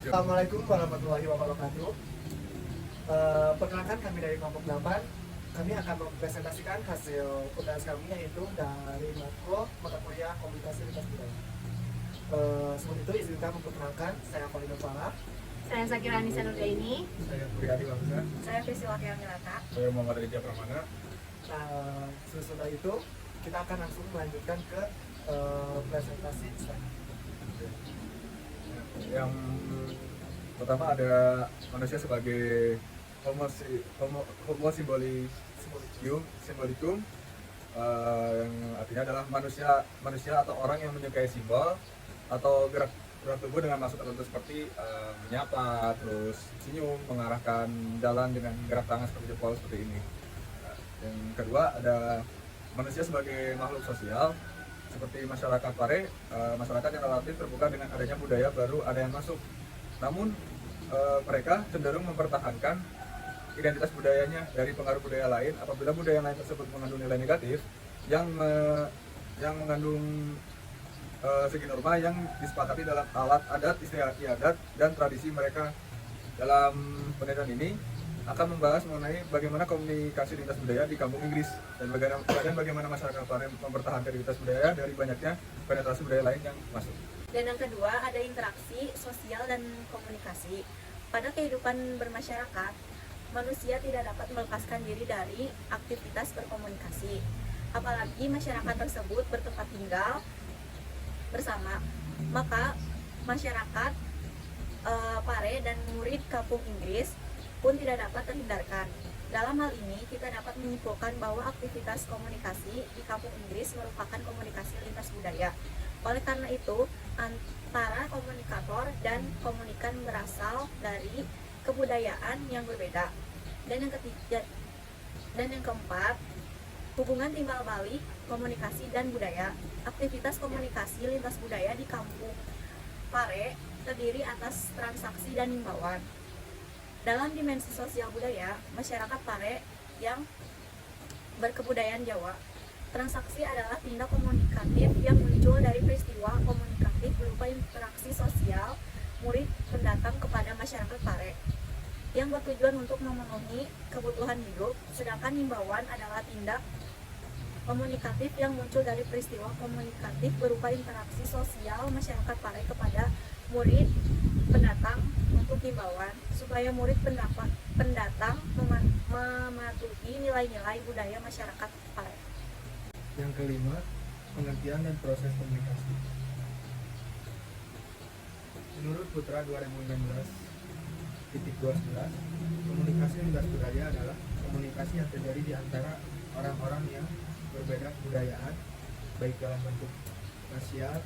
Assalamualaikum warahmatullahi wabarakatuh. Perkenalkan, kami dari kelompok 8. Kami akan mempresentasikan hasil UTS kami, yaitu dari mata kuliah komunikasi lintas budaya. Sebelum itu izinkan memperkenalkan, saya Falido Farah. Saya Zakira Anissa Nurdaini. Saya Priyadi Bangsa. Saya Priscilla Milata. Saya Muhammad Ridya Pramana. Sesudah itu kita akan langsung melanjutkan ke presentasi saya. Yang pertama ada manusia sebagai homo symbolicum, yang artinya adalah manusia atau orang yang menyukai simbol atau gerak tubuh dengan maksud tertentu seperti menyapa, terus senyum, mengarahkan jalan dengan gerak tangan seperti jempol seperti ini. Yang kedua ada manusia sebagai makhluk sosial seperti masyarakat Pare, masyarakat yang relatif terbuka dengan adanya budaya baru ada yang masuk. Namun mereka cenderung mempertahankan identitas budayanya dari pengaruh budaya lain apabila budaya lain tersebut mengandung nilai negatif yang mengandung segi norma yang disepakati dalam alat adat, istiadat, dan tradisi mereka. Dalam penelitian ini akan membahas mengenai bagaimana komunikasi lintas budaya di kampung Inggris dan bagaimana masyarakat Pare mempertahankan identitas budaya dari banyaknya penetrasi budaya lain yang masuk. Dan yang kedua ada interaksi sosial dan komunikasi. Pada kehidupan bermasyarakat, manusia tidak dapat melepaskan diri dari aktivitas berkomunikasi. Apalagi masyarakat tersebut bertempat tinggal bersama, maka masyarakat Pare dan murid kampung Inggris pun tidak dapat terhindarkan. Dalam hal ini, kita dapat menyimpulkan bahwa aktivitas komunikasi di kampung Inggris merupakan komunikasi lintas budaya. Oleh karena itu, antara komunikator dan komunikan berasal dari kebudayaan yang berbeda. Dan yang keempat, hubungan timbal balik komunikasi dan budaya. Aktivitas komunikasi lintas budaya di kampung Pare terdiri atas transaksi dan himbauan. Dalam dimensi sosial budaya, masyarakat Pare yang berkebudayaan Jawa, transaksi adalah tindak komunikatif yang muncul dari peristiwa komunikatif berupa interaksi sosial murid pendatang kepada masyarakat Pare yang bertujuan untuk memenuhi kebutuhan hidup, sedangkan himbauan adalah tindak komunikatif yang muncul dari peristiwa komunikatif berupa interaksi sosial masyarakat Pare kepada murid pendatang untuk himbauan supaya murid pendatang mematuhi nilai-nilai budaya masyarakat Pare. Yang kelima, pengertian dan proses komunikasi. Menurut Putra 2016.12, komunikasi lintas budaya adalah komunikasi yang terjadi di antara orang-orang yang berbeda kebudayaan, baik dalam bentuk rasial,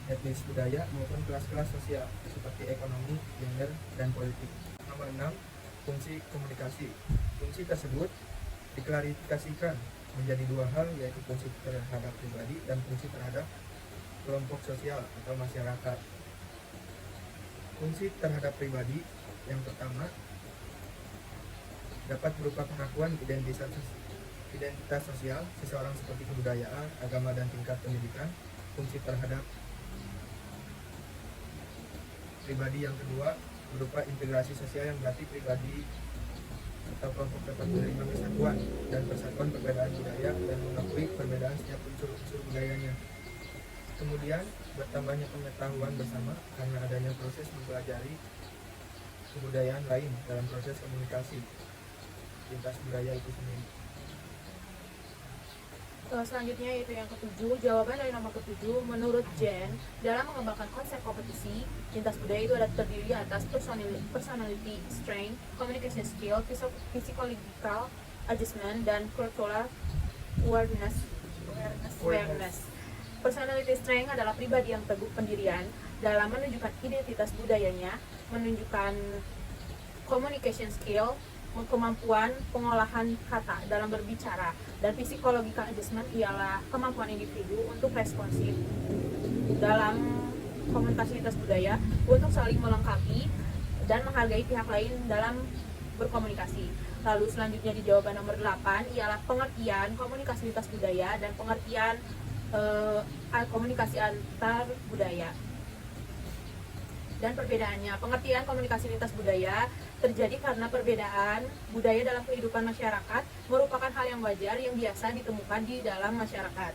etnis budaya maupun kelas-kelas sosial seperti ekonomi, gender, dan politik. Nomor 6, fungsi komunikasi. Fungsi tersebut diklarifikasikan menjadi dua hal, yaitu fungsi terhadap pribadi dan fungsi terhadap kelompok sosial atau masyarakat. Fungsi terhadap pribadi yang pertama dapat berupa pengakuan identitas sosial seseorang seperti kebudayaan, agama, dan tingkat pendidikan. Fungsi terhadap pribadi yang kedua berupa integrasi sosial, yang berarti pribadi atau kelompok dapat menerima kesatuan dan persatuan perbedaan budaya dan mengakui perbedaan setiap unsur budayanya. Kemudian bertambahnya pengetahuan bersama karena adanya proses mempelajari kebudayaan lain dalam proses komunikasi lintas budaya itu sendiri. Selanjutnya yaitu yang ketujuh, jawaban dari nomor ketujuh. Menurut Jen, dalam mengembangkan konsep kompetisi lintas budaya itu ada terdiri atas personality strength, communication skill, psychological adjustment, dan cultural awareness. Personality strength adalah pribadi yang teguh pendirian dalam menunjukkan identitas budayanya, menunjukkan communication skill, kemampuan pengolahan kata dalam berbicara, dan psikological adjustment ialah kemampuan individu untuk responsif dalam komunikasi lintas budaya untuk saling melengkapi dan menghargai pihak lain dalam berkomunikasi. Lalu selanjutnya di jawaban nomor 8 ialah pengertian komunikasi lintas budaya dan pengertian komunikasi antar budaya. dan perbedaannya. Pengertian komunikasi lintas budaya terjadi karena perbedaan budaya dalam kehidupan masyarakat merupakan hal yang wajar yang biasa ditemukan di dalam masyarakat.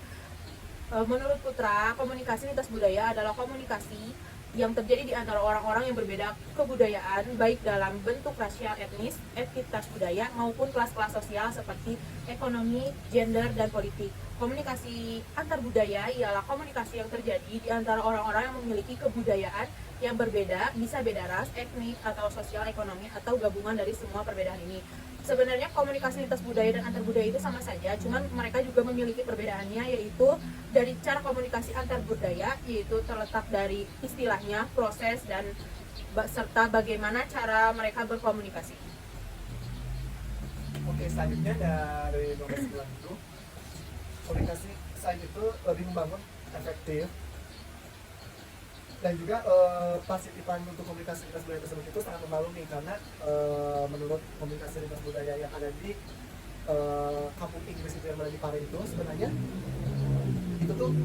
Menurut Putra, komunikasi lintas budaya adalah komunikasi yang terjadi di antara orang-orang yang berbeda kebudayaan, baik dalam bentuk rasial, etnis, entitas budaya, maupun kelas-kelas sosial seperti ekonomi, gender, dan politik. Komunikasi antar budaya ialah komunikasi yang terjadi di antara orang-orang yang memiliki kebudayaan yang berbeda, bisa beda ras, etnik, atau sosial, ekonomi, atau gabungan dari semua perbedaan ini. Sebenarnya komunikasi lintas budaya dan antar budaya itu sama saja, cuman mereka juga memiliki perbedaannya, yaitu dari cara komunikasi antar budaya, yaitu terletak dari istilahnya, proses, dan serta bagaimana cara mereka berkomunikasi. Oke, selanjutnya dari nomor 9 itu, komunikasi selain itu lebih membangun efektif dan juga pasifan untuk komunikasi lintas budaya tersebut itu sangat membangun nih, karena menurut komunikasi lintas budaya yang ada di kampung Inggris itu yang ada di Pare itu sebenarnya itu tuh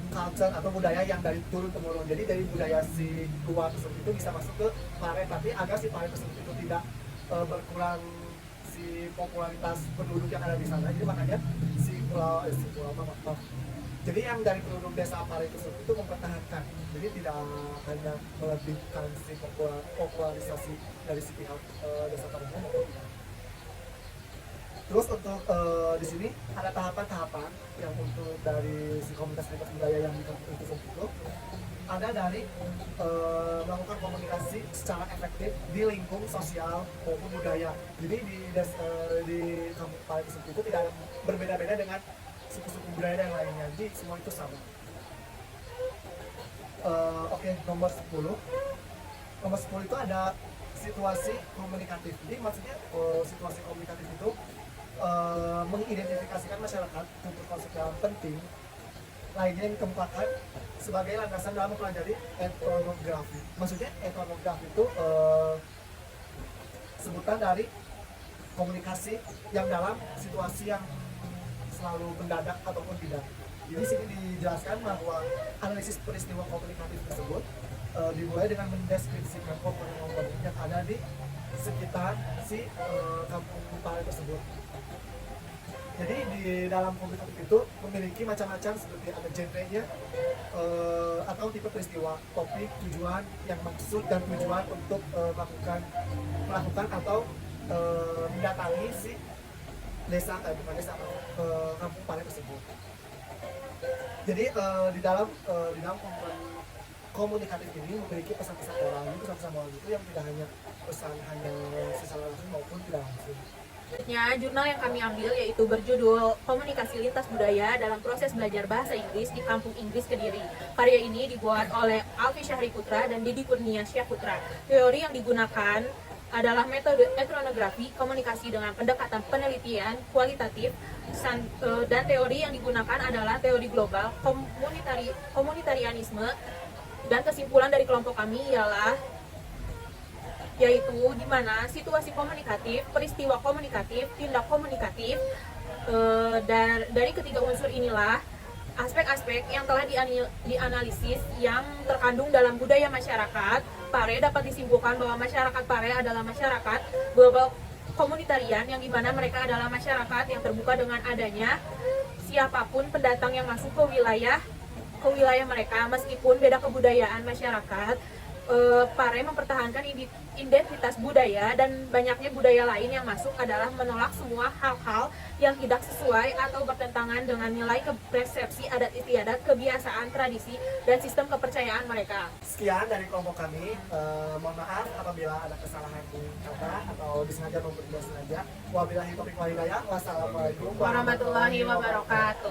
culture atau budaya yang dari turun temurun. Jadi dari budaya si Goa tersebut itu bisa masuk ke Pare, tapi agar si Pare tersebut itu tidak berkurang si popularitas penduduk yang ada di sana. Jadi makanya si pulau maaf. Jadi yang dari penduduk desa Pare tersebut itu mempertahankan. Jadi tidak hanya melebihkan si popularisasi dari si pihak desa Pare maupun tidak. Terus untuk di sini ada tahapan-tahapan yang untuk dari si komunitas lintas budaya yang di kampung itu ada dari melakukan komunikasi secara efektif di lingkung sosial maupun budaya. Jadi di kampung Pare tersebut itu tidak berbeda-beda dengan suku-suku budaya yang lainnya, jadi semua itu sama. Oke, nomor 10 itu ada situasi komunikatif. Jadi maksudnya situasi komunikatif itu mengidentifikasikan masyarakat untuk konsep yang penting lainnya yang dikemukakan sebagai landasan dalam mempelajari etnografi. Maksudnya etnografi itu sebutan dari komunikasi yang dalam situasi yang selalu mendadak ataupun tidak. Jadi sini dijelaskan bahwa analisis peristiwa komunikatif tersebut dimulai dengan mendeskripsikan komponen-komponen yang ada di sekitar si kampung Pare tersebut. Jadi di dalam komunikatif itu memiliki macam-macam seperti ada genre-nya atau tipe peristiwa, topik, tujuan, yang maksud dan tujuan untuk melakukan atau mendatangi si desa kampung Pare tersebut. Jadi di dalam komunikatif ini memiliki pesan-pesan moral. Pesan-pesan moral itu yang tidak hanya pesan hanya secara langsung maupun tidak langsung. Selanjutnya, jurnal yang kami ambil yaitu berjudul Komunikasi Lintas Budaya dalam Proses Belajar Bahasa Inggris di Kampung Inggris Kediri. Karya ini dibuat oleh Alfi Syahri Putra dan Didi Kurniasyah Putra. Teori yang digunakan adalah metode etnografi, komunikasi dengan pendekatan penelitian kualitatif, dan teori yang digunakan adalah teori global, komunitarianisme, dan kesimpulan dari kelompok kami yaitu di mana situasi komunikatif, peristiwa komunikatif, tindak komunikatif, dan dari ketiga unsur inilah aspek-aspek yang telah dianalisis yang terkandung dalam budaya masyarakat Pare dapat disimpulkan bahwa masyarakat Pare adalah masyarakat global komunitarian, yang dimana mereka adalah masyarakat yang terbuka dengan adanya siapapun pendatang yang masuk ke wilayah mereka. Meskipun beda kebudayaan masyarakat, Pare mempertahankan identitas budaya, dan banyaknya budaya lain yang masuk adalah menolak semua hal-hal yang tidak sesuai atau bertentangan dengan nilai persepsi adat istiadat, kebiasaan, tradisi, dan sistem kepercayaan mereka. Sekian dari kelompok kami. Mohon maaf apabila ada kesalahan kata atau disengaja maupun tidak sengaja. Wabillahi taufiq wal hidayah. Wassalamualaikum Warahmatullahi wabarakatuh.